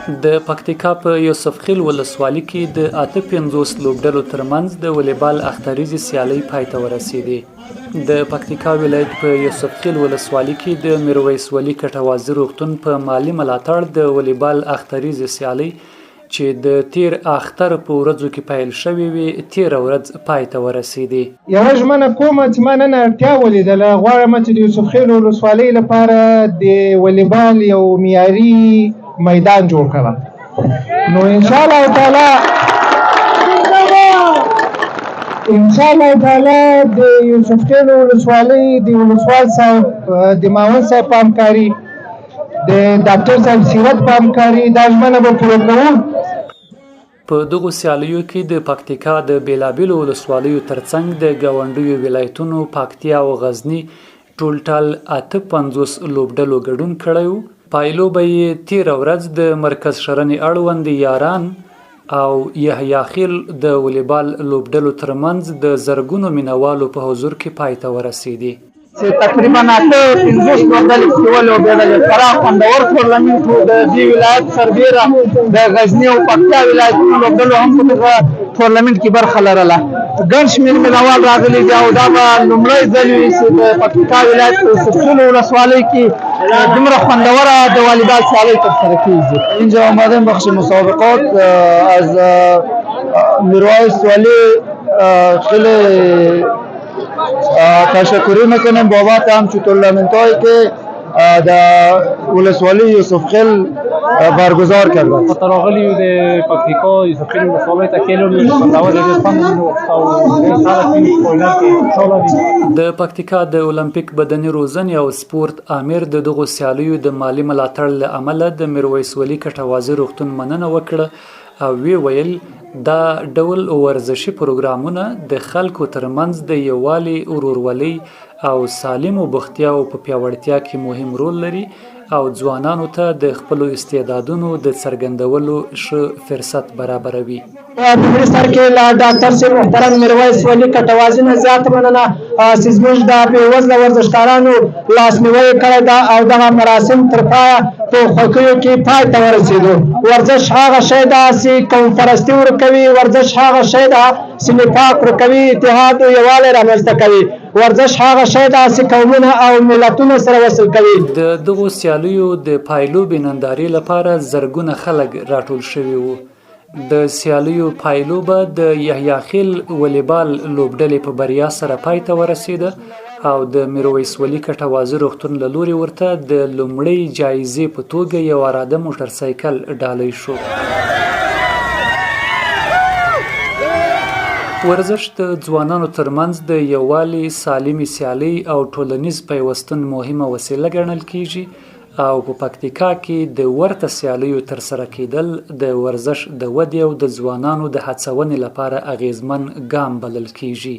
د پکتیکا په یوسف خیل ولسوالۍ کې د 58 لوبډلو ترمنځ د والیبال اختریزې سیالۍ پای ته ورسېدې. د پکتیکا ولایت په یوسف خیل ولسوالۍ کې د میرویس ولي کټوازي روغتون په مالی ملاتړ د والیبال اختریزې سیالۍ چې د تیر اختر په ورځو کې پیل شوې وې تیر ورځ پای ته ورسېدې. یوه ژمنه کومه چې ما نن اړتیا ولیدله، غواړم چې د یوسف خیل ولسوالۍ لپاره د والیبال یو معیاري میدان جوړ کړه. نو ان شاء الله تعالی د یوسف خیل ولسوالۍ د ولسوال صاحب د ماون صاحب په همکاري د ډاکټر صاحب سیرت په همکاري دا ژمنه به پوره کوو. په دغو سیالیو کې د پکتیکا د بیلابیلو ولسوالیو ترڅنګ د ګاونډیو ولایتونو پکتیا او غزني ټول 58 لوبډلو ګډون کړی و. پایلو به یې تیر ورځ د مرکز شرنې اړوند یاران او یحیی خیل د والیبال لوبډلو ترمنځ د زرګونو مینوالو په حضور کې پای ته ورسېدې. تقریبا 58 لوبډلې چې ولوبېدلې خورا خوندور ټورنمنټ و. د دې ولایت سربیره د غزني او پکتیا ولایتونو لوبډلو هم په دغه ټورنمنټ کې برخه لرله. ګڼ شمېر مینوال راغلي دي او دا به لومړی ځل وي چې د پکتیکا ولایت په یوسف خیل ولسوالۍ کې دومره خوندوره د والیبال سیالۍ ترسره کیږي. اینجا آمدیم بخش مسابقات از میرویس ولی خیلی تشکری میکنیم بابت همچون تورنمنت هایی که در ولسوالی یوسف خیل برگزار کرده. تراغلی د پکتیکا یوسف خیل ولسوالی ته کېلو خوندور دی فن او ډېر خلک په فاینل کې خوشاله دي. د پکتیکا د اولمپیک بدني روزنې او سپورت امیر د دغو سیالیو د مالی ملاتړ له امله د میرویس ولي کټوازي روغتون مننه وکړه او وی ویل دا ډول ورزشي پروګرامونه د خلکو ترمنځ د یووالي، ورورولۍ او سالمو بوختیاو په پیاوړتیا کې مهم رول لري او ځوانانو ته د خپلو استعدادونو د څرګندولو ښه فرصت برابروي. په سر کې له ډاکټر صاحب محترم میرویس ولي کټوازي نه زیاته مننه چې زموږ د بېوزله ورزشکارانو لاسنیوی کړی ده او دغه مراسم تر پایه په خوښیو کې پای ته ورسېدو. ورزش هغه شی ده چې قوم پرستي ورکوي، ورزش هغه شی ده چې نفاق ورکوي، اتحاد او یووالی رامنځته کوي. ورزش هغه شی ده چې قومونه او ملتونه سره وصل کوي. د دغو سیالیو د پایلوبې نندارې لپاره زرګونه خلک راټول شوي وو. د سیالیو پایلوبه د یحیی خیل والیبال لوبډلې په بریا سره پای ته ورسېده او د میرویس ولي کټوازي روغتون له لوري ورته د لومړۍ جایزې په توګه یو اراده موټرسایکل ډالۍ شو. ورزش د ځوانانو ترمنځ د یووالي، سالمې سیالۍ او ټولنیز پیوستون مهمه وسیله ګڼل کیږي او په پکتیکا کې د ورته سیالیو ترسره کیدل د ورزش د ودې او د ځوانانو د هڅونې لپاره اغیزمن ګام بلل کیږي.